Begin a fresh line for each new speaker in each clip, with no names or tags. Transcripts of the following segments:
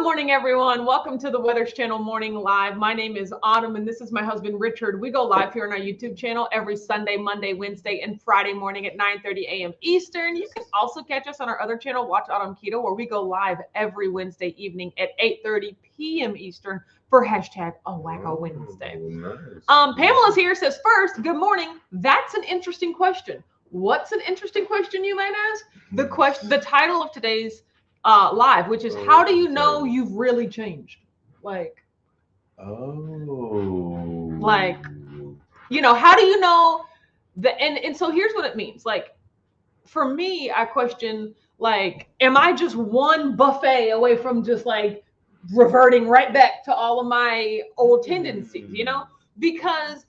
morning, everyone. Welcome to the Weathers Channel Morning Live. My name is Autumn, and this is my husband, Richard. We go live here on our YouTube channel every Sunday, Monday, Wednesday, and Friday morning at 9:30 a.m. Eastern. You can also catch us on our other channel, Watch Autumn Keto, where we go live every Wednesday evening at 8:30 p.m. Eastern for hashtag A Wacko Wednesday.
Nice.
Pamela's here, says, first, good morning. That's an interesting question. What's an interesting question, you might ask? The title of today's live, which is how do you know you've really changed? How do you know and so here's what it means. Like, for me, I question, like, am I just one buffet away from just like reverting right back to all of my old tendencies, because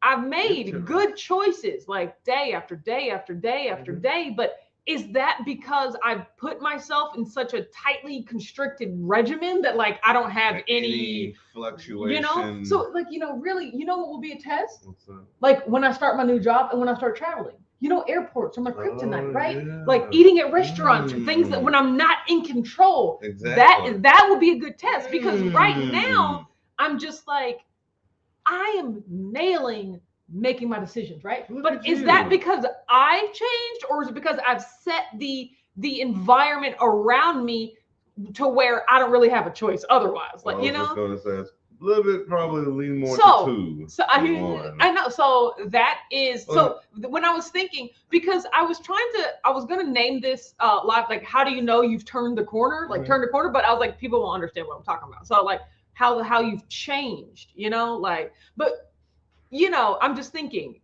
I've made good choices like day after day after day after day, but is that because I've put myself in such a tightly constricted regimen that like I don't have any
fluctuation?
So like, really, what will be a test?
What's that?
Like when I start my new job and when I start traveling. Airports are my kryptonite, right?
Yeah.
Like eating at restaurants, things that when I'm not in control,
Exactly.
that would be a good test, because right now I'm just like, I am nailing making my decisions, right? But is that because I changed, or is it because I've set the environment around me to where I don't really have a choice otherwise? Like,
I was just gonna say it's a little bit probably lean more to two.
So I know. So that is when I was thinking, because I was gonna name this live, like, how do you know you've turned the corner? Like turn the corner, but I was like, people won't understand what I'm talking about. So like how you've changed, but I'm just thinking,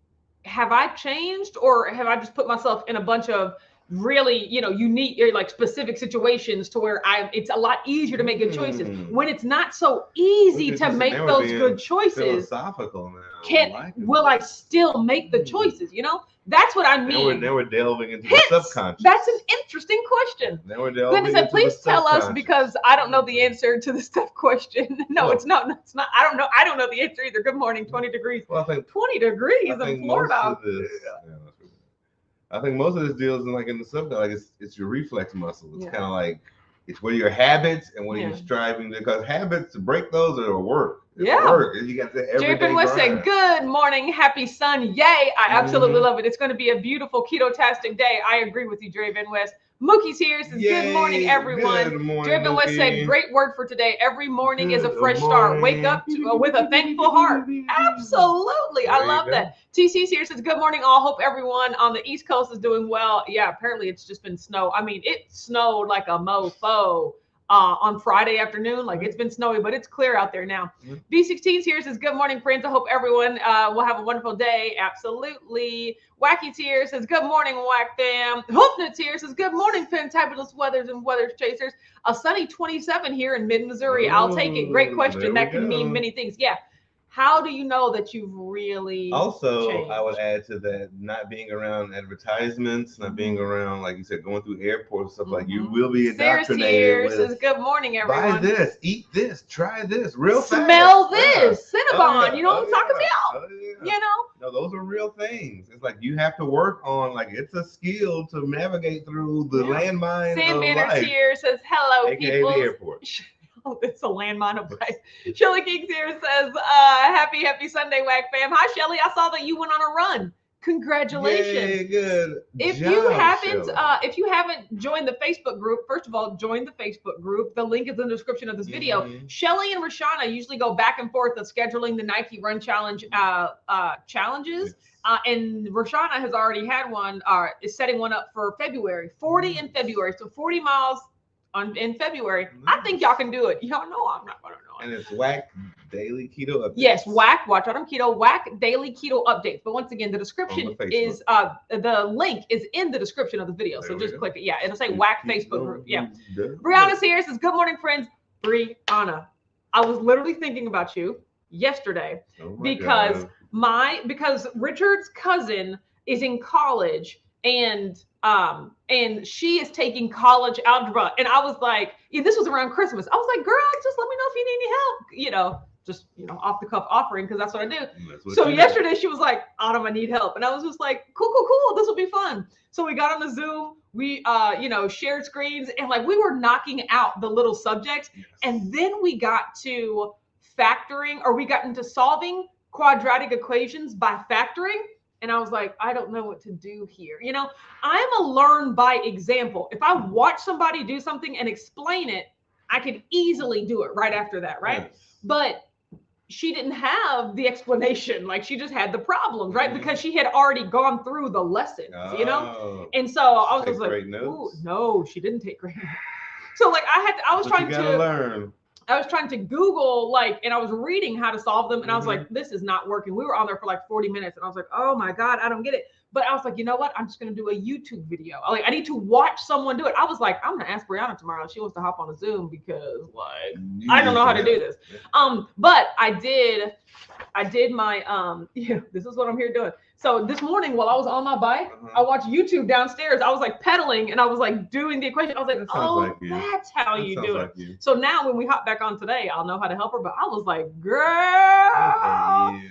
have I changed, or have I just put myself in a bunch of really, unique or like specific situations to where it's a lot easier to make good choices when it's not so easy to make those good choices.
Philosophical now.
Will I still make the choices? That's what I mean.
Now we're delving into the subconscious.
That's an interesting question.
Now we're delving into
please tell us, because I don't know the answer to the stuff question. No, it's not. It's not. I don't know. I don't know the answer either. Good morning. 20 degrees.
Well, I think
20 degrees in Florida.
I think most of this deals in the subconscious. Like it's your reflex muscle. It's kind of like it's where your habits and what you're striving to. Because habits, to break those are work. Work. You got the everyday
Japan West said, good morning, happy sun. Yay. I absolutely love it. It's going to be a beautiful keto-tastic day. I agree with you, Draven West. Mookie's here, says, good morning, everyone.
Good morning,
Draven West said, great word for today. Every morning is a fresh start. Wake up with a thankful heart. Absolutely. I love that. TC's here, says, good morning, all. Hope everyone on the East Coast is doing well. Yeah, apparently it's just been snow. I mean, it snowed like a mofo on Friday afternoon. Like, it's been snowy, but it's clear out there now. B16's here, says, good morning, friends. I hope everyone will have a wonderful day. Absolutely. Wacky's here, says, good morning, Wack fam. Hoopnut's here, says, good morning, fantabulous weathers and weathers chasers. A sunny 27 here in mid-Missouri. I'll take it. Great question. That can mean many things. Yeah. How do you know that you've really changed?
I would add to that, not being around advertisements, not being around, like you said, going through airports, stuff like you will be indoctrinated with.
Says, good morning, everyone.
Buy this, eat this, try this, real fast.
Smell this, Cinnabon. You know what I'm talking about?
No, those are real things. It's like you have to work on, like, it's a skill to navigate through the landmine
Sam
of
Banner's
life.
here, says, hello,
AKA
people.
the airport.
Oh, it's a landmine of life. Shelly Kings here says, happy Sunday, Wack fam. Hi, Shelly. I saw that you went on a run. Congratulations.
Yay, good.
If you haven't joined the Facebook group, first of all, join the Facebook group. The link is in the description of this video. Shelly and Rashana usually go back and forth of scheduling the Nike Run Challenge challenges. And Rashana has already had one, is setting one up for February, 40 in February. So 40 miles in February. I think y'all can do it. Y'all know I'm not gonna know it.
And it's Whack Daily Keto Updates.
Yes, Whack, Watch Out, I'm Keto, Whack Daily Keto Updates. But once again, the description is the link is in the description of the video. So just click it. Yeah, it'll say Whack Facebook group. Yeah. Brianna's here, says, good morning, friends. Brianna, I was literally thinking about you yesterday because Richard's cousin is in college, and she is taking college algebra. And I was like, this was around Christmas. I was like, girl, just let me know if you need any help. just, off the cuff offering because that's what I do. So yesterday she was like, Autumn, I need help. And I was just like, cool. This will be fun. So we got on the Zoom, we, shared screens and like we were knocking out the little subjects. Yes. And then we got to factoring, or we got into solving quadratic equations by factoring. And I was like, I don't know what to do here. I'm a learn by example. If I watch somebody do something and explain it, I could easily do it right after that, right? Yes. But she didn't have the explanation. Like she just had the problems, right? Mm-hmm. Because she had already gone through the lessons, And so I was just like, ooh, no, she didn't take great notes. So like I was trying to learn. I was trying to Google and I was reading how to solve them. And I was like, this is not working. We were on there for like 40 minutes and I was like, oh my God, I don't get it. But I was like, you know what? I'm just going to do a YouTube video. Like, I need to watch someone do it. I was like, I'm going to ask Brianna tomorrow. She wants to hop on a Zoom because I don't know how to do this. But I did my, this is what I'm here doing. So this morning while I was on my bike, I watched YouTube downstairs. I was like pedaling and I was like doing the equation. I was like, that's how you do it. So now when we hop back on today, I'll know how to help her. But I was like, girl.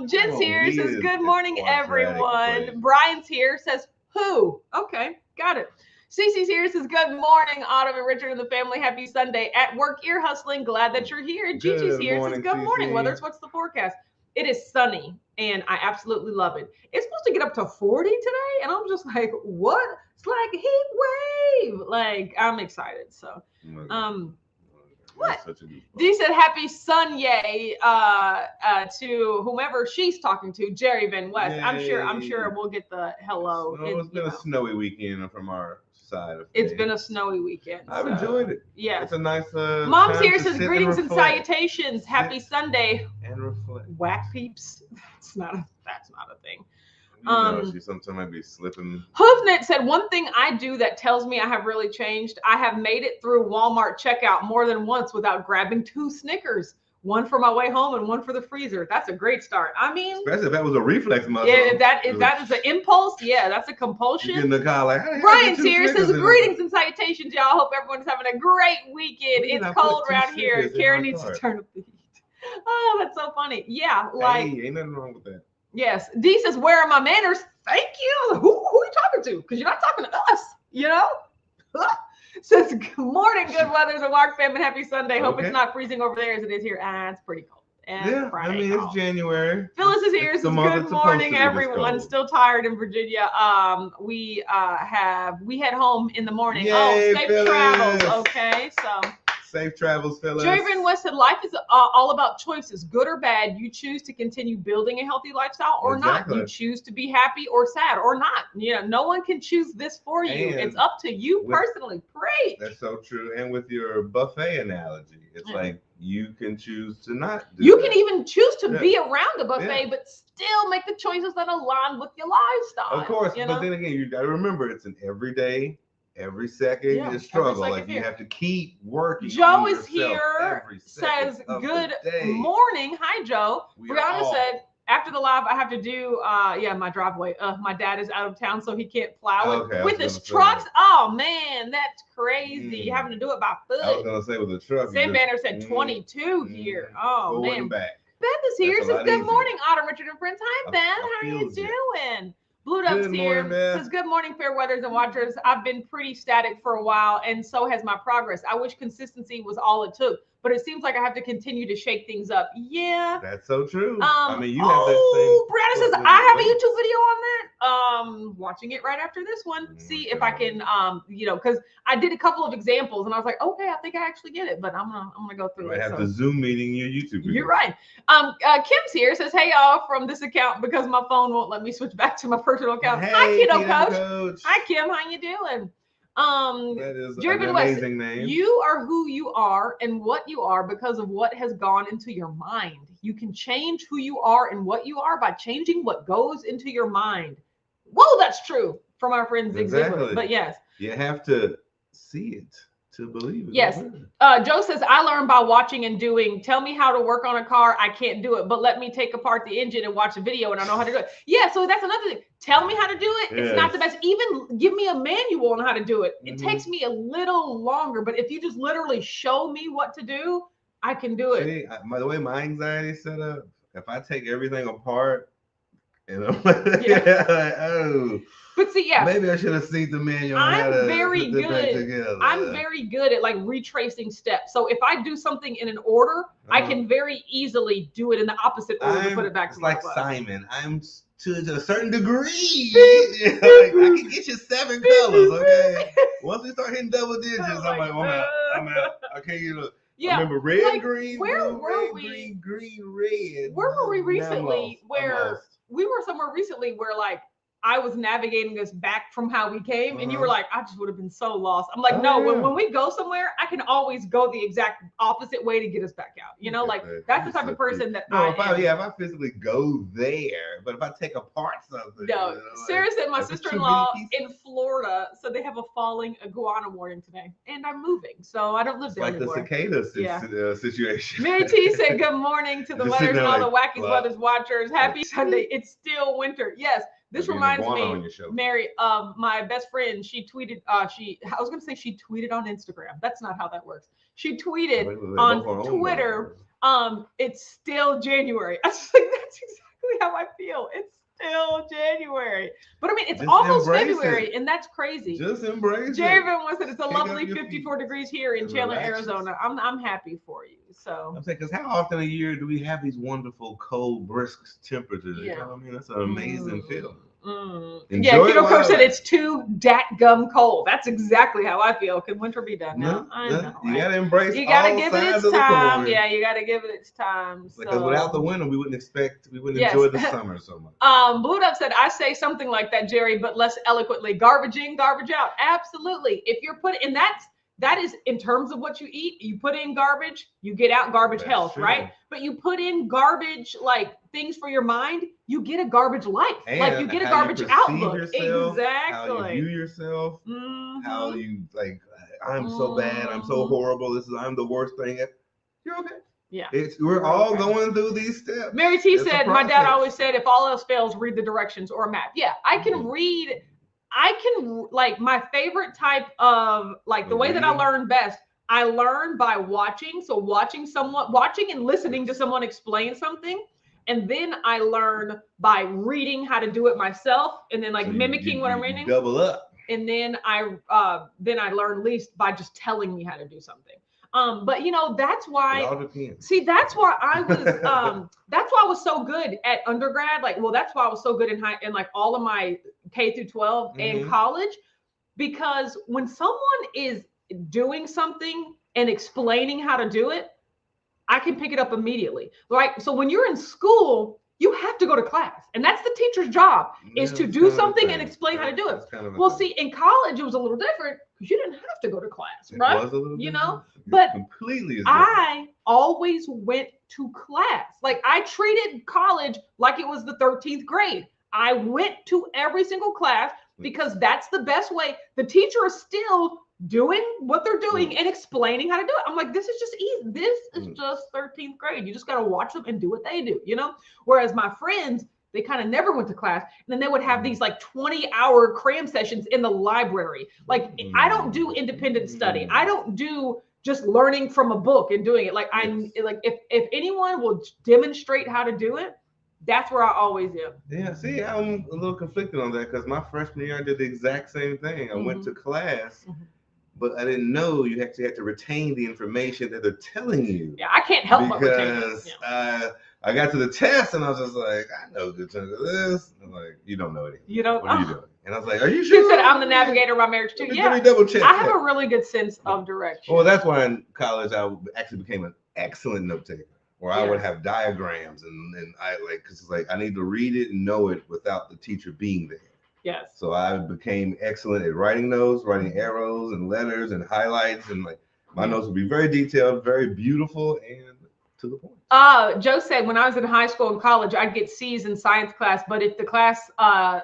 Jen's here, says, good morning, everyone. Brian's here, says, who? Okay, got it. Cece's here, says, good morning, Autumn and Richard and the family. Happy Sunday. At work, ear hustling. Glad that you're here. Gigi's here, says, good morning. Weathers, what's the forecast? It is sunny, and I absolutely love it. It's supposed to get up to 40 today, and I'm just like, what? It's like heat wave. Like, I'm excited. So, what? Dee said happy Sunday to whomever she's talking to, Jerry Van West. Yay. I'm sure we'll get the hello.
It's been a snowy weekend from our side of
It's been a snowy weekend.
I've enjoyed it.
Yeah.
It's a nice
Mom's here, says greetings and salutations. Happy Sunday.
And reflect.
Whack peeps. That's not a thing.
She sometimes might be slipping.
Hoofnet said, one thing I do that tells me I have really changed. I have made it through Walmart checkout more than once without grabbing 2 Snickers. One for my way home and one for the freezer. That's a great start. I mean,
especially if that was a reflex muscle.
Yeah, if that is an impulse, yeah, that's a compulsion.
You get in the car like, hey,
Brian's here, says greetings and salutations, y'all. Hope everyone's having a great weekend. It's cold around here. Karen needs to turn up the heat. Oh, that's so funny. Yeah, like
ain't nothing wrong with that.
Yes. Dee says, where are my manners? Thank you. Who are you talking to? Because you're not talking to us, Says, good morning, good weather, and Mark family. Happy Sunday. Hope it's not freezing over there as it is here. It's pretty cold.
It's January.
Phyllis is here. Says, good morning, everyone. Still tired in Virginia. We head home in the morning.
Yay,
safe
Phyllis.
Travels. Okay, so.
Safe travels, Phyllis.
Jerry Van West said, life is all about choices, good or bad. You choose to continue building a healthy lifestyle or not. You choose to be happy or sad or not. No one can choose this for you. And it's up to you personally. Preach.
That's so true. And with your buffet analogy, it's like you can choose to not do
You can even choose to be around a buffet, but still make the choices that align with your lifestyle.
Of course. But then again, you got to remember it's an everyday. Every second you struggle. Like you have to keep working.
Joe is here. Says good morning. Hi, Joe. Brianna said after the live I have to do my driveway. My dad is out of town, so he can't plow it with his trucks. Oh man, that's crazy. Having to do it by foot.
I was gonna say with a truck.
Sam Banner said 22 here. Oh man.
Back.
Beth is here. Says good morning, Autumn, Richard, and friends. Hi, Beth. How are you doing? Blue Duck's here. Says, good morning, fair weathers and watchers. I've been pretty static for a while, and so has my progress. I wish consistency was all it took, but it seems like I have to continue to shake things up. Yeah.
That's so true. I mean, you have that same.
Brianna says, I have a YouTube video on that. Watching it right after this one. See if I can, because I did a couple of examples, and I was like, okay, I think I actually get it, but I'm gonna go through it.
I have the Zoom meeting your YouTube video.
You're right. Kim's here. Says, hey, y'all, from this account because my phone won't let me switch back to my personal account.
Hey,
hi, Keto Coach. Hi, Kim. How you doing?
That is an amazing name.
You are who you are and what you are because of what has gone into your mind. You can change who you are and what you are by changing what goes into your mind. Whoa, that's true from our friend Zig Ziglar. But yes,
you have to see it to believe it.
Yes. Joe says, I learned by watching and doing. Tell me how to work on a car. I can't do it, but let me take apart the engine and watch a video and I know how to do it. Yeah, so that's another thing. Tell me how to do it. Yes. It's not the best. Even give me a manual on how to do it. It takes me a little longer, but if you just literally show me what to do, I can do it.
See, the way my anxiety is set up, if I take everything apart, and I'm oh.
But see, yeah,
maybe I should have seen the manual on how to put them back together.
I'm very good at like retracing steps. So if I do something in an order, I can very easily do it in the opposite order to put it back to
like
my
Simon. I'm to a certain degree. Like, I can get you 7 colors, okay? Once we start hitting double digits, I'm like, I'm out. Okay, I remember red, green, blue, red, green, red.
Where were we recently? We were somewhere recently where like I was navigating us back from how we came, and you were like, I just would have been so lost. I'm like, when we go somewhere, I can always go the exact opposite way to get us back out. Like that's the type of person that
if I physically go there, but if I take apart something.
No, Sarah said my sister-in-law in Florida said they have a falling iguana warning today, and I'm moving, so I don't live there anymore.
Like the cicada situation.
Mary T said, good morning to the weathers and all the Wacky Weathers watchers. Happy Sunday. It's still winter. Yes. This reminds me, Mary, my best friend, she tweeted, I was going to say she tweeted on Instagram. That's not how that works. She tweeted on Twitter, it's still January. I was like, that's exactly how I feel. It's still January. But I mean, it's almost February, and that's crazy.
Just embrace it.
Jerry said it's a lovely 54 degrees here in Chandler, Arizona. I'm happy for you. So
I'm saying, because how often a year do we have these wonderful, cold, brisk temperatures?
Yeah.
I mean, that's an amazing feeling.
Yeah, Keto Coach said it's too dat-gum cold. That's exactly how I feel. Could winter be done now? I know.
You gotta embrace.
You gotta give it its time. Yeah, you gotta give it its time.
Because without the winter, we wouldn't enjoy the summer so much.
Blue Dove said, I say something like that, Jerry, but less eloquently. Garbage in, garbage out. Absolutely. If you're putting, and that is in terms of what you eat. You put in garbage, you get out garbage health, right? But you put in garbage, like things for your mind, you get a garbage life.
And
like you get a garbage outlook.
Yourself,
exactly.
How you view yourself. How you like, I'm so bad. I'm so horrible. I'm the worst thing. You're okay.
Yeah.
We're all going through these steps.
Mary T said, my dad always said, if all else fails, read the directions or a map. Yeah, I can read. Like my favorite type of like the way that I learn best, I learn by watching. So watching and listening to someone explain something. And then I learn by reading how to do it myself and then like mimicking what I'm reading.
Double up.
And then I learn least by just telling me how to do something. But that's why.
It all depends.
See, that's why I was. That's why I was so good at undergrad. That's why I was so good in like all of my K through 12 and college, because when someone is doing something and explaining how to do it, I can pick it up immediately. Right. So when you're in school, you have to go to class, and that's the teacher's job is to do something and explain how to do it. Well, see, in college it was a little different because you didn't have to go to class, right?
It was a little different.
But
completely.
I always went to class. Like I treated college like it was the 13th grade. I went to every single class because that's the best way. The teacher is still doing what they're doing and explaining how to do it. I'm like, this is just easy. This is just 13th grade. You just got to watch them and do what they do, Whereas my friends, they kind of never went to class. And then they would have these like 20-hour cram sessions in the library. Like I don't do independent study. I don't do just learning from a book and doing it. Like if anyone will demonstrate how to do it, that's where I always am.
Yeah, see, I'm a little conflicted on that because my freshman year I did the exact same thing. I went to class, but I didn't know you actually had to retain the information that they're telling you.
Yeah, I can't help but retain it.
Yeah. I got to the test and I was just like, I know a good chunk of this. I'm like, you don't know anything.
You don't.
What are you doing? And I was like, are you sure?
She said, I'm the navigator of my marriage too.
Let me double check.
I have a really good sense of direction.
Well, that's why in college I actually became an excellent note taker. Where I would have diagrams and I because it's like I need to read it and know it without the teacher being there.
Yes.
So I became excellent at writing notes, writing arrows and letters and highlights, and like my notes would be very detailed, very beautiful, and to the point.
Joe said when I was in high school and college, I'd get C's in science class, but if the class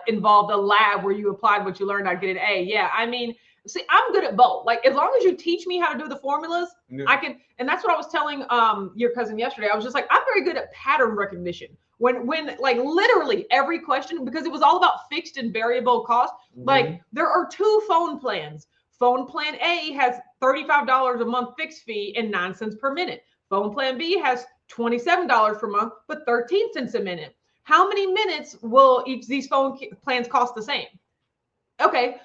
involved a lab where you applied what you learned, I'd get an A. Yeah, I mean. See, I'm good at both. Like, as long as you teach me how to do the formulas, I can. And that's what I was telling your cousin yesterday. I was just like, I'm very good at pattern recognition. When like literally every question, because it was all about fixed and variable cost. Like, there are 2 phone plans. Phone plan A has $35 a month fixed fee and 9 cents per minute. Phone plan B has $27 per month, but 13 cents a minute. How many minutes will each of these phone plans cost the same? Okay.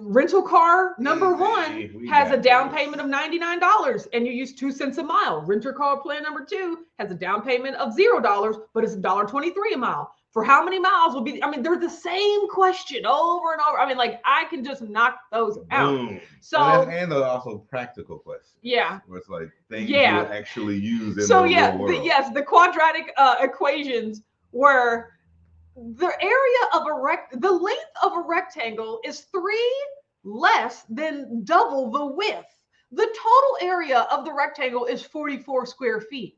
Rental car number one has a down payment of $99 and you use 2 cents a mile. Rental car plan number two has a down payment of $0, but it's $1.23 a mile. For how many miles will be, I mean, they're the same question over and over. I mean, like, I can just knock those out. So,
and they're also practical questions.
Yeah.
Where it's like things you actually use in the real world.
The quadratic equations where the length of a rectangle is 3 less than double the width. The total area of the rectangle is 44 square feet.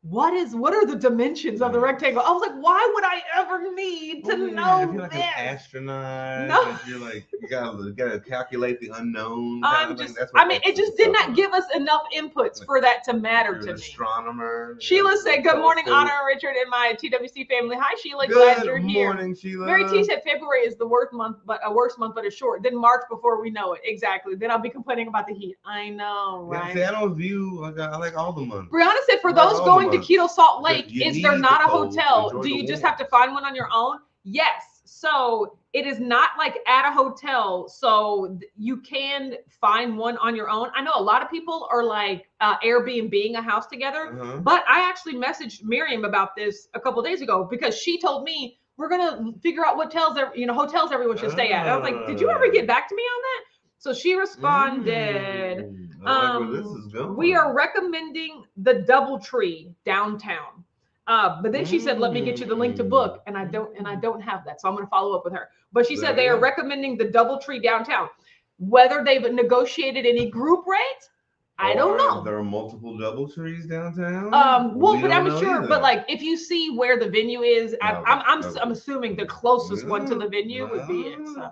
What are the dimensions of the rectangle? I was like, why would I ever need to know
if you're like
this?
An astronaut,
no.
If you're like, you gotta calculate the unknown.
It just did not give us enough inputs for that to matter to me.
Astronomer.
Sheila said, "Good morning, Anna and Richard and my TWC family." Hi, Sheila. Glad you're here.
Good morning, Sheila.
Mary T said February is the worst month, but it's short. Then March before we know it. Exactly. Then I'll be complaining about the heat. I know, right?
See, I don't view I like all the months.
Brianna said, for those going to Keto Salt Lake, is there not a hotel? Do you just have to find one on your own? Yes. So it is not like at a hotel. So you can find one on your own. I know a lot of people are like Airbnb-ing a house together, but I actually messaged Miriam about this a couple of days ago because she told me we're gonna figure out what hotels everyone should stay at. And I was like, did you ever get back to me on that? So she responded,
where this is going.
We are recommending the DoubleTree downtown. But then she said, let me get you the link to book. And I don't have that. So I'm going to follow up with her. But she said they are recommending the DoubleTree downtown. Whether they've negotiated any group rates, I don't know.
There are multiple DoubleTrees downtown.
But I'm sure. Either. But like, if you see where the venue is, I'm assuming the closest one to the venue would be it. So.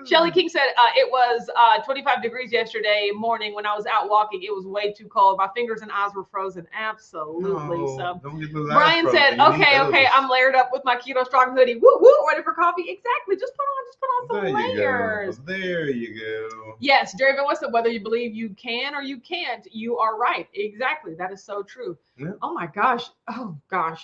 Shelly King said it was 25 degrees yesterday morning when I was out walking. It was way too cold. My fingers and eyes were frozen. Absolutely. So Brian said, okay, I'm layered up with my Keto Strong hoodie. Woo woo, ready for coffee. Exactly. Just put on some layers.
There you go.
Yes, Jerry Van West said, whether you believe you can or you can't, you are right. Exactly. That is so true. Yeah. Oh my gosh.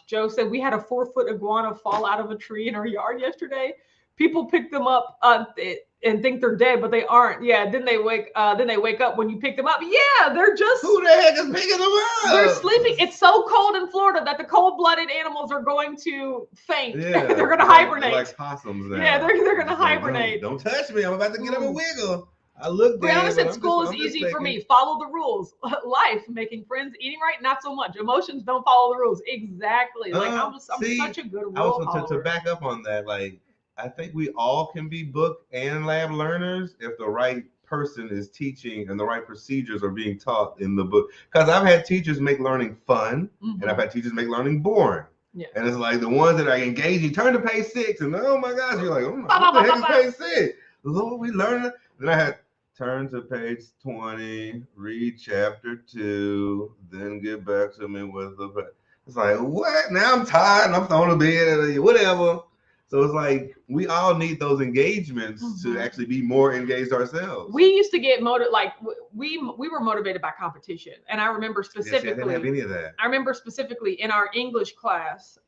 Joe said we had a 4-foot iguana fall out of a tree in our yard yesterday. People pick them up and think they're dead, but they aren't. Yeah. Then they wake up when you pick them up. Yeah, they're just.
Who the heck is picking them up?
They're sleeping. It's so cold in Florida that the cold-blooded animals are going to faint. Yeah, they're going to hibernate.
Like possums now.
Yeah, they're going to hibernate.
Don't touch me. I'm about to get up and wiggle. I look dead.
Brianna said school is easy for me. Follow the rules. Life, making friends, eating right, not so much. Emotions don't follow the rules. Exactly. Like I'm such a good rule follower.
To back up on that, like. I think we all can be book and lab learners if the right person is teaching and the right procedures are being taught in the book. Because I've had teachers make learning fun, and I've had teachers make learning boring. Yeah. And it's like the ones that are engaging, turn to page 6, and oh my gosh, you're like, what the heck is page 6? Lord, we learned it. Then I had turn to page 20, read chapter 2, then get back to me with the. It's like, what? Now I'm tired and I'm thrown to bed, whatever. So it's like we all need those engagements to actually be more engaged ourselves.
We used to get motivated, like we were motivated by competition, and I remember specifically.
I didn't have any of that.
I remember specifically in our English class,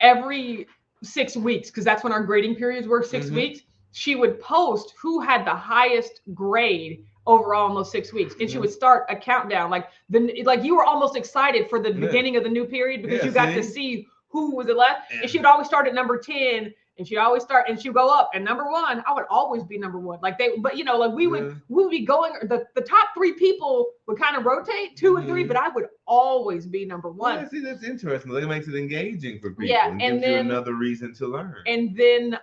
every 6 weeks, because that's when our grading periods were 6 weeks. She would post who had the highest grade overall in those 6 weeks, and she would start a countdown. Like you were almost excited for the beginning of the new period because you got to see. Who was it left? And she would always start at number 10, and she'd always start, and she'd go up. And number 1, I would always be number 1. We would be going. The top 3 people would kind of rotate 2 and 3, but I would always be number 1.
Yeah, see, that's interesting. That makes it engaging for people.
Yeah,
and gives you another reason to learn.
And then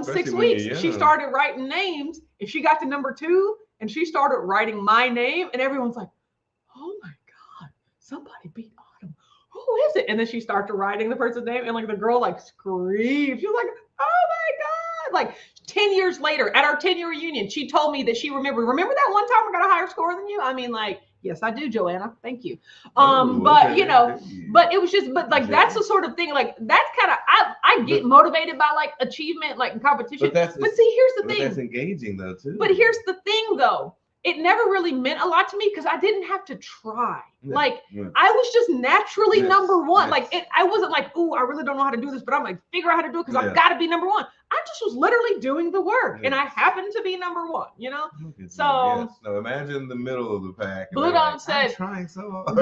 6 weeks, she started writing names, and she got to number 2, and she started writing my name, and everyone's like, "Oh my God, somebody beat." Who is it? And then she started writing the person's name, and like the girl like screamed. She was like, "Oh my God!" Like 10 years later, at our 10-year reunion, she told me that she remember that one time I got a higher score than you. I mean, like, yes, I do, Joanna. Thank you. But it was just, that's the sort of thing. Like that's kind of I get motivated by like achievement, like in competition. But see, here's the thing.
That's engaging though too.
But here's the thing though. it never really meant a lot to me because I didn't have to try. I was just naturally number one. I wasn't like, ooh, I really don't know how to do this, but I'm like, figure out how to do it because I've got to be number one. I just was literally doing the work, and I happened to be number one, So
now imagine the middle of the pack.
Blue Dome said,
I'm trying so hard.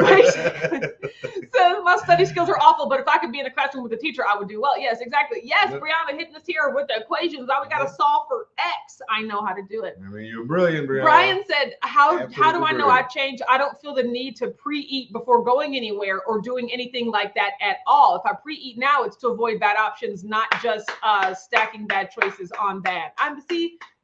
says my study skills are awful, but if I could be in a classroom with a teacher, I would do well. Yes, exactly. Yes, Brianna hitting us here with the equations. We got to solve for X. I know how to do it.
I mean, you're brilliant, Brianna.
Brian said, how do I know I changed? I don't feel the need to pre-eat before going anywhere or doing anything like that at all. If I pre-eat now, it's to avoid bad options, not just stacking bad choices on bad.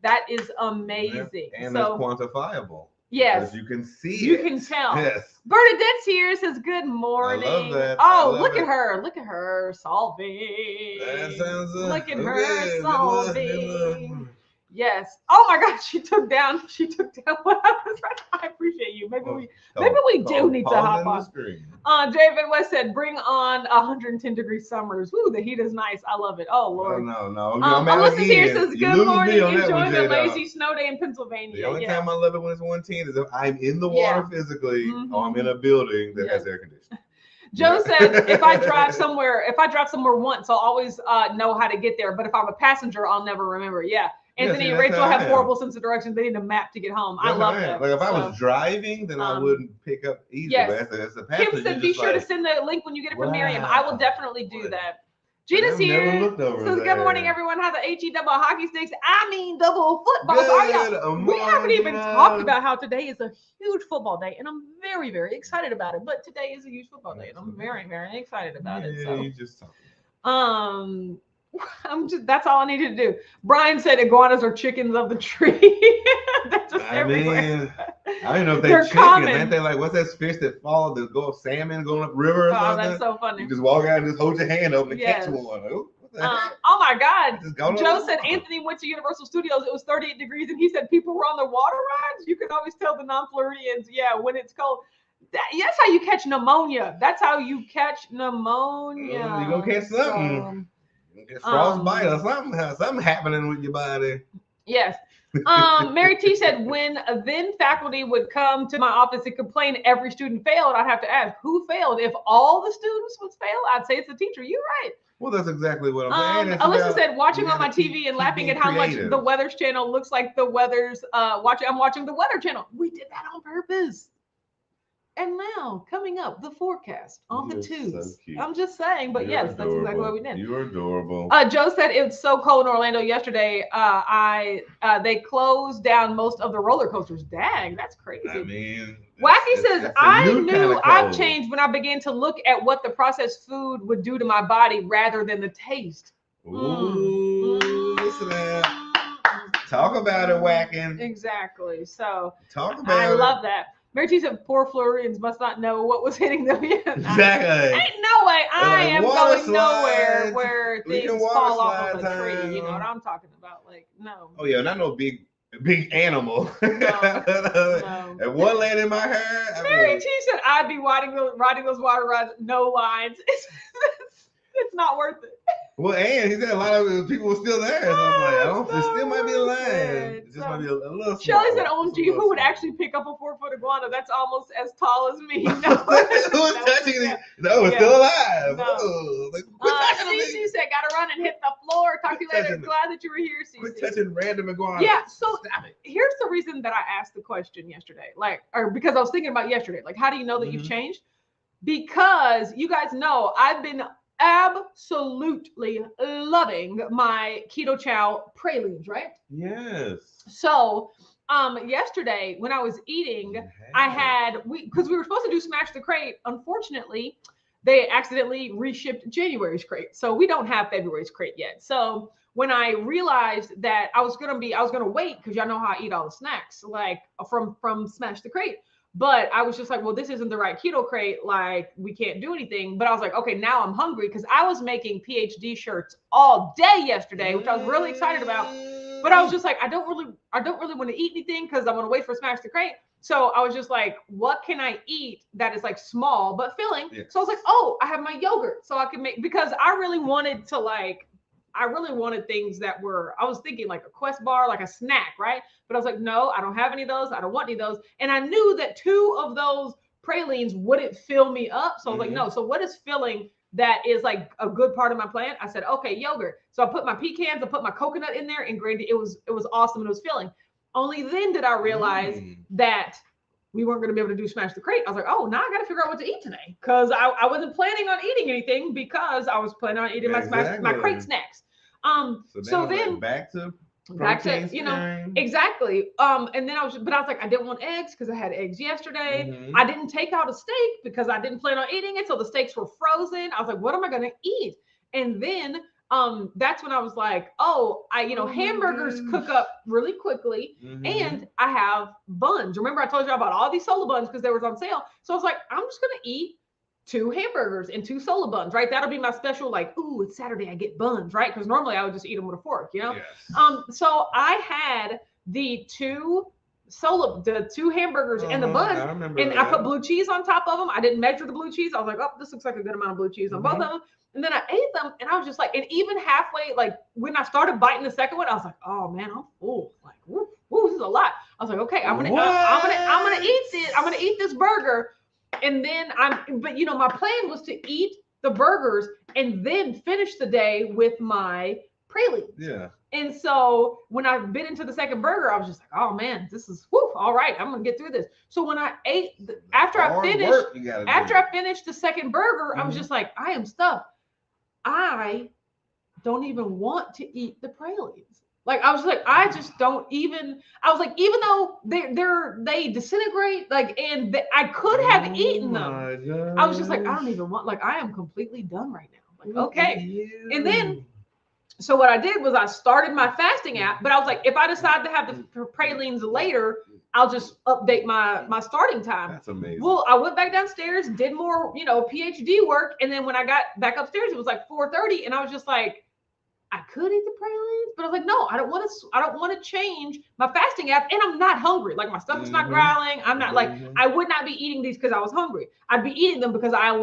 That is amazing.
And it's quantifiable.
Yes.
You can see
You can tell.
Yes.
Bernadette's here, says good morning.
I love that.
Oh, look at her. Look at her solving.
That sounds
look at her solving. Yes. Oh my God, she took down what I was right. I appreciate you. Maybe we do need to hop on. David West said, bring on 110-degree summers. Ooh, the heat is nice. I love it. Oh Lord.
No.
Melissa here says, good morning. Enjoying the lazy snow day in Pennsylvania.
The only time I love it when it's 110 is if I'm in the water physically or I'm in a building that has air conditioning.
Joe said, if I drive somewhere once, I'll always know how to get there. But if I'm a passenger, I'll never remember. Yeah. Anthony and Rachel have horrible sense of direction. They need a map to get home. I love that.
Like if I was driving, then I wouldn't pick up easy.
Yes.
But as a passenger,
Kim said, be sure to send the link when you get it from Miriam. I will definitely do that. Gina's here. Says, good morning, everyone. How the HE double hockey sticks? I mean, double footballs. We haven't even talked about how today is a huge football day, and I'm very, very excited about it. But today is a huge football day, and I'm very, very excited about it. So,
you just talk.
That's all I needed to do. Brian said iguanas are chickens of the tree. That's just everywhere.
I don't know if they're chickens. Ain't they like, what's that fish that follow the go of salmon going up river or something?
That's so funny.
You just walk out and just hold your hand open and catch one.
Oh my God. Joe said Anthony went to Universal Studios. It was 38 degrees and he said people were on the water rides. You can always tell the non-Floridians, when it's cold. That's how you catch pneumonia. That's how you catch pneumonia.
You're going to catch something. Get frostbite or something happening with your body.
Yes. Mary T said, when then faculty would come to my office and complain every student failed, I'd have to ask, who failed? If all the students would fail, I'd say it's the teacher. You're right.
Well, that's exactly what I'm saying.
Alyssa said, watching on my TV and laughing at how much the Weather's Channel looks like the Weather's I'm watching the Weather Channel. We did that on purpose. And now, coming up, the forecast on the twos. So I'm just saying, but yes, that's exactly what we did.
You're adorable.
Joe said it was so cold in Orlando yesterday. They closed down most of the roller coasters. Dang, that's crazy.
I mean,
Wacky says, I knew I've changed when I began to look at what the processed food would do to my body rather than the taste.
Ooh, snap. Talk about it, Whacking.
Exactly. So
talk about
I love that. Mary T said, poor Floridians must not know what was hitting them yet.
Exactly.
Ain't no way I am going nowhere where things fall off of a tree. You know what I'm talking about? Like, no.
Oh, yeah, not no big animal.
No.
And one land in my hair.
Mary T said, I'd be riding those water rides, no lines. It's not worth it.
Well, and he said a lot of people were still there. So I'm like, there still might be a line. It just might be a little.
Shelly said, OMG, who would actually pick up a 4-foot iguana? That's almost as tall as me. No,
who's touching it? No, it's still alive.
No. Cece said, gotta run and hit the floor. Talk to you later. Glad that you were here, Cece.
Quit touching random iguanas.
Yeah, so here's the reason that I asked the question yesterday. Because I was thinking about yesterday. Like, how do you know that you've changed? Because you guys know I've been absolutely loving my keto chow pralines, right?
Yes.
So yesterday when I was eating, because we were supposed to do Smash the Crate. Unfortunately, they accidentally reshipped January's crate. So we don't have February's crate yet. So when I realized that I was gonna wait, because y'all know how I eat all the snacks, like from Smash the Crate. But I was just like, well, this isn't the right keto crate. Like, we can't do anything. But I was like, okay, now I'm hungry because I was making PhD shirts all day yesterday, which I was really excited about. But I was just like, I don't really want to eat anything because I'm going to wait for Smash the Crate. So I was just like, what can I eat that is like small but filling? Yes. So I was like, oh, I have my yogurt. So I can make, because I really wanted to like I really wanted things that were, I was thinking like a Quest bar, like a snack, right? But I was like, no, I don't have any of those. I don't want any of those. And I knew that 2 of those pralines wouldn't fill me up. So I was like, no. So what is filling that is like a good part of my plan? I said, okay, yogurt. So I put my pecans, I put my coconut in there and grated. It was awesome and it was filling. Only then did I realize that we weren't going to be able to do smash the crate. I was like, oh, now I got to figure out what to eat today, because I wasn't planning on eating anything, because I was planning on eating my crate snacks. So then back to exactly. And then I was like, I didn't want eggs because I had eggs yesterday. I didn't take out a steak because I didn't plan on eating it, so the steaks were frozen. I was like, what am I going to eat? And then that's when I was like, hamburgers cook up really quickly, and I have buns. Remember I told you about all these Sola buns because they were on sale. So I was like, I'm just gonna eat 2 hamburgers and 2 Sola buns, right? That'll be my special, like, ooh, it's Saturday, I get buns, right? Because normally I would just eat them with a fork, Yes. So I had the 2 hamburgers and the buns, I put blue cheese on top of them. I didn't measure the blue cheese. I was like, oh, this looks like a good amount of blue cheese on both of them. And then I ate them, and I was just like, and even halfway, like when I started biting the second one, I was like, oh man, I'm full. Like, woo, this is a lot. I was like, okay, I'm gonna eat this. I'm gonna eat this burger, and then my plan was to eat the burgers and then finish the day with my pralines. Yeah. And so when I bit into the second burger, I was just like, oh man, this is all right. I'm gonna get through this. So when I ate after I finished the second burger, I was just like, I am stuffed. I don't even want to eat the pralines. Like, I was like, I just don't even. I was like, even though they disintegrate, like, and I could have eaten them. I was just like, I don't even want. Like, I am completely done right now. Like, okay. And then, so what I did was I started my fasting app, but I was like, if I decide to have the pralines later, I'll just update my starting time. That's amazing. Well, I went back downstairs, did more, PhD work. And then when I got back upstairs, it was like 4:30. And I was just like, I could eat the pralines, but I was like, no, I don't want to change my fasting app. And I'm not hungry. Like, my stomach's not growling. I'm not like, I would not be eating these because I was hungry. I'd be eating them because I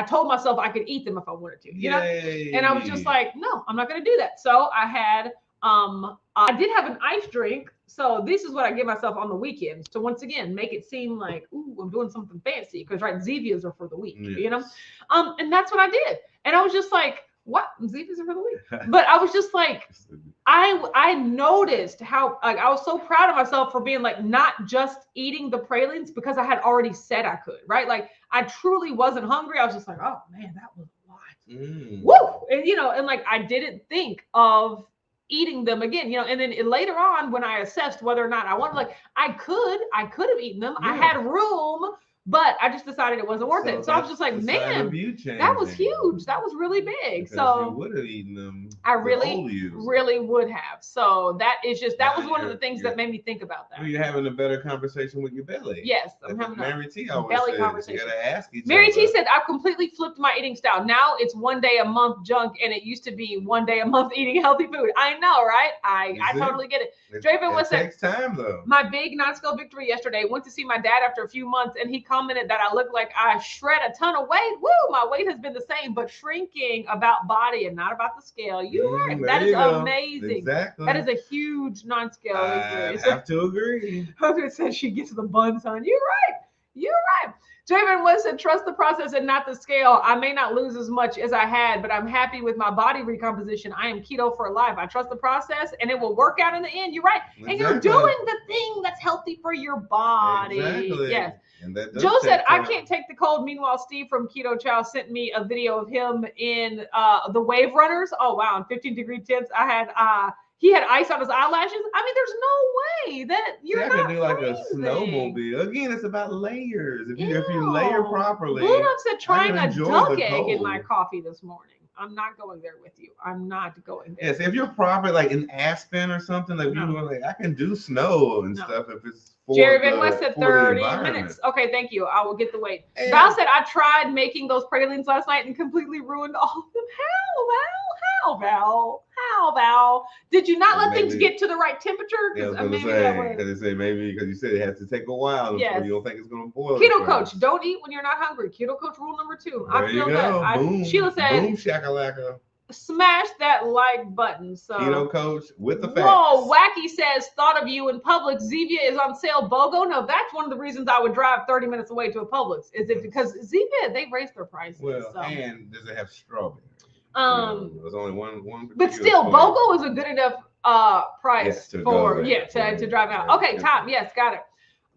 told myself I could eat them if I wanted to, you know? And I was just like, no, I'm not going to do that. So I had, I did have an ice drink. So this is what I give myself on the weekends to, once again, make it seem like, ooh, I'm doing something fancy, because Zevias are for the week, and that's what I did. And I was just like, what? Zevias are for the week. But I was just like, I noticed how, like, I was so proud of myself for being like, not just eating the pralines because I had already said I could, right? Like, I truly wasn't hungry. I was just like, oh man, that was a lot. Woo! And and like, I didn't think of eating them again, and then later on when I assessed whether or not I wanted, like, I could have eaten them. I had room, but I just decided it wasn't worth it. So I was just like, man, that was huge. That was really big. So you would have eaten them. I really would have. So that was one of the things that made me think about that. You're having a better conversation with your belly. Yes, I'm having Mary T belly conversation. You gotta ask each other. Mary T said, I've completely flipped my eating style. Now it's 1 day a month junk, and it used to be 1 day a month eating healthy food. I know, right? I totally get it. Draven was saying, takes time though. My big non-scale victory yesterday. Went to see my dad after a few months, and he commented that I look like I shred a ton of weight. Woo! My weight has been the same, but shrinking, about body and not about the scale. You're right. That is amazing. Exactly. That is a huge non-scale victory. I have to agree. Hogan says she gets the buns on. You're right. Javen West said, trust the process and not the scale. I may not lose as much as I had, but I'm happy with my body recomposition. I am keto for life. I trust the process and it will work out in the end. You're right. Exactly. And you're doing the thing that's healthy for your body. Exactly. Yes. Joe said, I can't take the cold. Meanwhile, Steve from Keto Chow sent me a video of him in the Wave Runners. Oh, wow. In 15-degree temps. He had ice on his eyelashes. I mean, there's no way that you're not do like freezing. A snowmobile. Again, it's about layers. If you layer properly. Bulldog said trying a duck egg in my coffee this morning. I'm not going there with you. I'm not going there. Yes, if you're proper, like in Aspen or something, like you were like, I can do snow and stuff if it's Jerry Van West said 30 minutes. Okay, thank you. I will get the weight. And Val said, I tried making those pralines last night and completely ruined all of them. How, Val? Did you not let things get to the right temperature? Yeah, I was going to say, maybe because you said it has to take a while. Yes. You don't think it's going to boil. Keto coach, don't eat when you're not hungry. Keto coach rule number 2. I feel that. Boom. Sheila said, boom, shakalaka. smash that like button. So
Keto coach with the facts.
Whoa, Wacky says, thought of you in Publix. Zevia is on sale. BOGO. No, that's one of the reasons I would drive 30 minutes away to a Publix. Is it because Zevia, they raised their prices.
Well,
so.
And does it have strawberry?
There's
only one.
But still, BOGO is a good enough price
to
drive out. Okay, Tom. Yes, got it.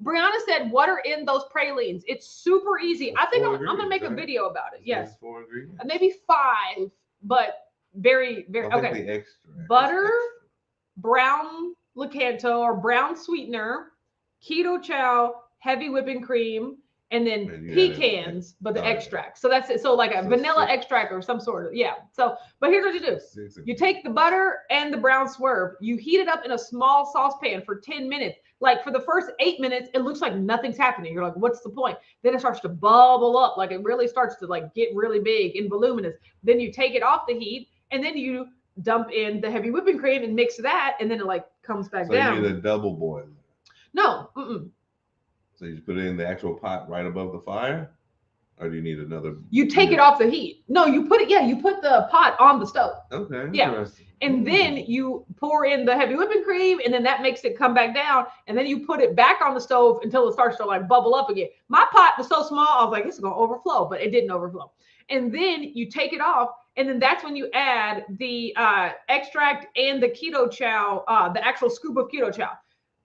Brianna said, "What are in those pralines?" It's super easy. I think I'm gonna make a video about it. Yes,
4 ingredients.
Maybe 5, but very, very okay. Butter, brown Lakanto or brown sweetener, keto chow, heavy whipping cream, and then pecans, but the extract. So that's it. So like a vanilla extract or some sort of, So, but here's what you do. You take the butter and the brown swerve, you heat it up in a small saucepan for 10 minutes. Like for the first 8 minutes, it looks like nothing's happening. You're like, what's the point? Then it starts to bubble up. Like it really starts to like get really big and voluminous. Then you take it off the heat and then you dump in the heavy whipping cream and mix that. And then it like comes back down.
So you need a double boil?
No.
So you just put it in the actual pot right above the fire? Or do you need another?
You take it off the heat. No, you put it, you put the pot on the stove.
Okay.
Yeah. And then you pour in the heavy whipping cream and then that makes it come back down. And then you put it back on the stove until it starts to like bubble up again. My pot was so small, I was like, it's going to overflow, but it didn't overflow. And then you take it off. And then that's when you add the extract and the keto chow, the actual scoop of keto chow.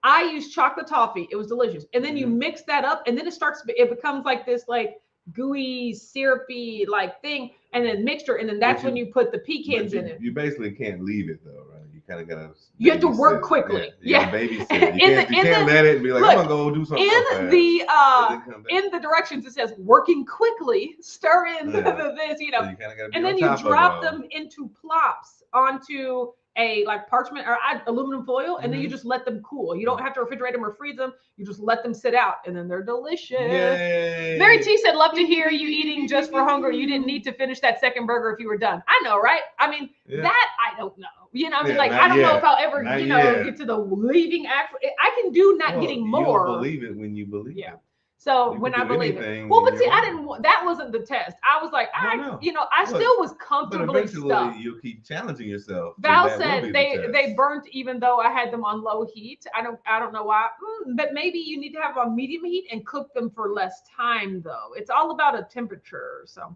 I used chocolate toffee. It was delicious. And then you mix that up and then it becomes like this like gooey, syrupy like thing and then mixture. And then that's when you put the pecans in it.
You basically can't leave it though, right? You kind of got to.
You have to work quickly.
Yeah. Babysit. You can't let it and be like, I'm going to go do something.
In the directions, it says working quickly, stir in this,
So
and then you drop them into plops onto a like parchment or aluminum foil, and then you just let them cool. You don't have to refrigerate them or freeze them. You just let them sit out, and then they're delicious.
Yay.
Mary T said, "Love to hear you eating just for hunger. You didn't need to finish that second burger if you were done." I know, right? I mean, that I don't know. I mean, like I don't know if I'll ever, get to the leaving. I can do getting more.
You'll believe it when you believe it.
So when I believe it. Well, but see, I didn't. That wasn't the test. I was like, I still was comfortably stuck.
You'll keep challenging yourself.
Val said they burnt even though I had them on low heat. I don't know why, but maybe you need to have them on medium heat and cook them for less time though. It's all about a temperature. So.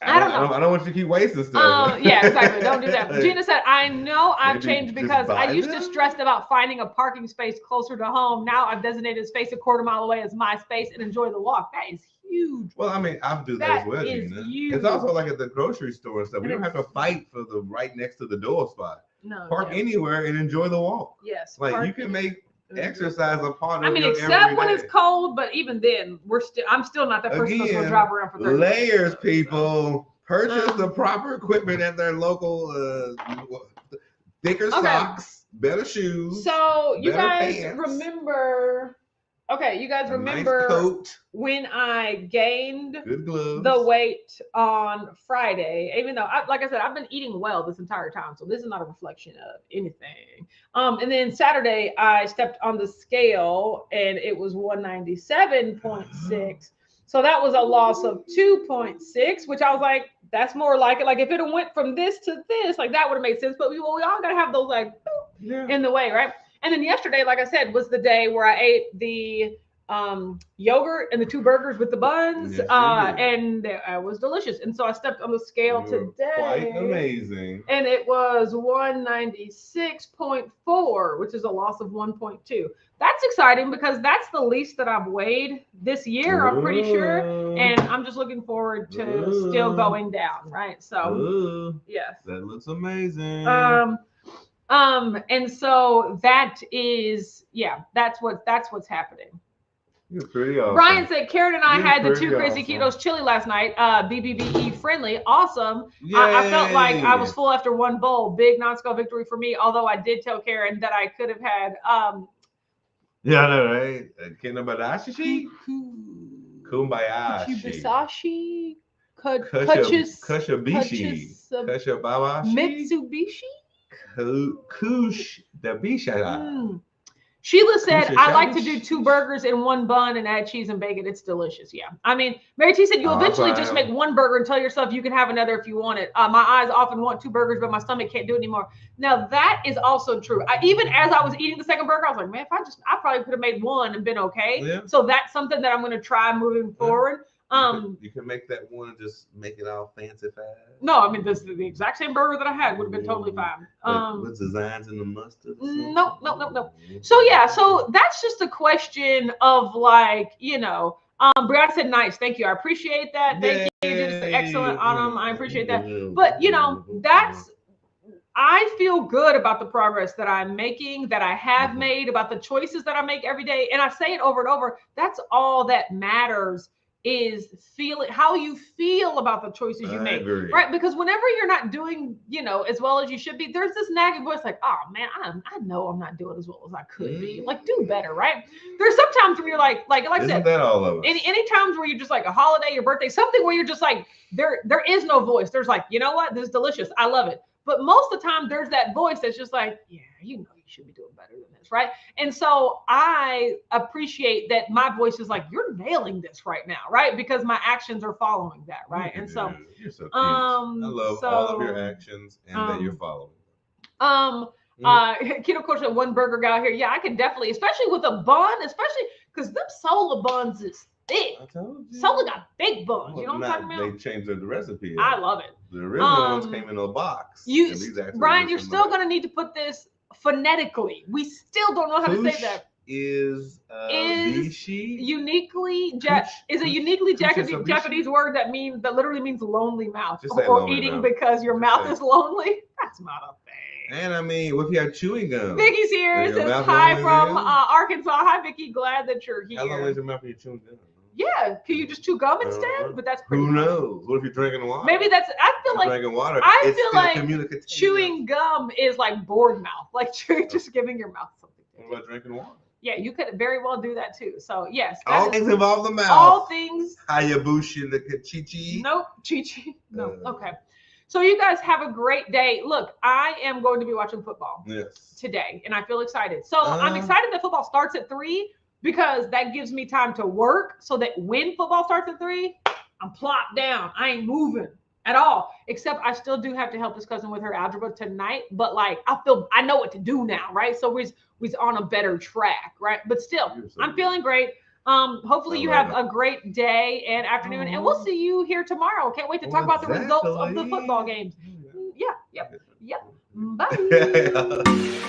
I don't know.
I don't want you to keep wasting stuff.
Yeah, exactly. Don't do that. Gina said, I know I've changed because I used to stress about finding a parking space closer to home. Now I've designated space a quarter mile away as my space and enjoy the walk. That is huge.
Well, I mean, I do that as well. Huge. It's also like at the grocery store and stuff. We don't have to fight for the right next to the door spot.
No.
Park anywhere and enjoy the walk.
Yes.
Like you can make exercise a part of
I mean, except when it's cold, but even then, I'm still not that person that's gonna drive around for 30
layers,
minutes.
People. Purchase the proper equipment at their local thicker socks, better shoes.
So you guys remember? Okay, you guys remember
nice
when I gained the weight on Friday? Even though, like I said, I've been eating well this entire time, so this is not a reflection of anything. And then Saturday, I stepped on the scale, and it was 197.6. So that was a loss of 2.6, which I was like, that's more like it. Like if it went from this to this, like that would have made sense. But we all gotta have those like in the way, right? And then yesterday, like I said, was the day where I ate the yogurt and the 2 burgers with the buns, and it was delicious. And so I stepped on the scale today.
Quite amazing.
And it was 196.4, which is a loss of 1.2. That's exciting because that's the least that I've weighed this year, I'm pretty sure. And I'm just looking forward to still going down, right? So, yes.
That looks amazing.
And so that is, that's what's happening.
You're pretty awesome.
Brian said, Karen and I had the 2 Crazy Ketos chili last night. BBBE friendly. Awesome. I felt like I was full after 1 bowl. Big non-scale victory for me. Although I did tell Karen that I could have had.
Yeah, I know, right? Kinabadashi?
Kubayashi.
Kushabishi. Kushabawashi.
Mitsubishi.
Kush the Bisha.
Sheila said, I like to do 2 burgers in 1 bun and add cheese and bacon. It's delicious. Yeah. I mean, Mary T said, you'll eventually just make 1 burger and tell yourself you can have another if you want it. My eyes often want 2 burgers, but my stomach can't do it anymore. Now, that is also true. Even as I was eating the second burger, I was like, man, I probably could have made 1 and been okay. Yeah. So that's something that I'm going to try moving forward.
You can make that one and just make it all fancy fast.
No, I mean, this the exact same burger that I had would have been totally fine.
With designs in the mustard?
No. So yeah, so that's just a question of like, Brianna said nice. Thank you. I appreciate that. Thank you. You did excellent on them. I appreciate that. But I feel good about the progress that I'm making, that I have made, about the choices that I make every day. And I say it over and over. That's all that matters, is how you feel about the choices you make, right? Because whenever you're not doing, as well as you should be, there's this nagging voice like, oh man, I know I'm not doing as well as I could be. Like, do better, right? There's sometimes where you're like I said,
that all of us?
Any times where you're just like a holiday, your birthday, something where you're just like, there is no voice. There's like, you know what? This is delicious. I love it. But most of the time, there's that voice that's just like, yeah, you should be doing better than this, right? And so I appreciate that my voice is like, you're nailing this right now, right? Because my actions are following that, right? And so,
you're so cute. I love all of your actions and that you're following.
Keto Coach, that 1 burger guy here. Yeah, I can definitely, especially with a bun, especially because them Sola buns is thick.
I told you.
Sola got big buns. You know what I'm talking about?
They changed the recipe.
I love it.
The original ones came in a box.
Brian, you're still going to need to put this phonetically. We still don't know how to say that.
Is
uniquely Japanese word that literally means lonely mouth, or eating mouth. Because your mouth is lonely. That's not a thing.
And I mean, what if you have chewing gum?
Vicky's here. Says hi from Arkansas. Hi, Vicky. Glad that you're here.
How long is your mouth when you're chewing gum?
Yeah, can you just chew gum instead? But that's pretty.
Who knows? What if you're drinking water?
Maybe I feel like
drinking water.
I feel like chewing gum is like bored mouth, like just giving your mouth something.
What about drinking water?
Yeah, you could very well do that too. So yes,
all things involve the mouth.
All things.
Hayabushi, the chichi.
Nope, chichi. No. Okay. So you guys have a great day. Look, I am going to be watching football today, and I feel excited. So I'm excited that football starts at 3. Because that gives me time to work, so that when football starts at 3, I'm plopped down. I ain't moving at all. Except I still do have to help this cousin with her algebra tonight. But like, I know what to do now, right? So we're on a better track, right? But still, I'm feeling great. Hopefully you have a great day and afternoon, and we'll see you here tomorrow. Can't wait to talk about the results of the football games. Yeah. Yep. Bye.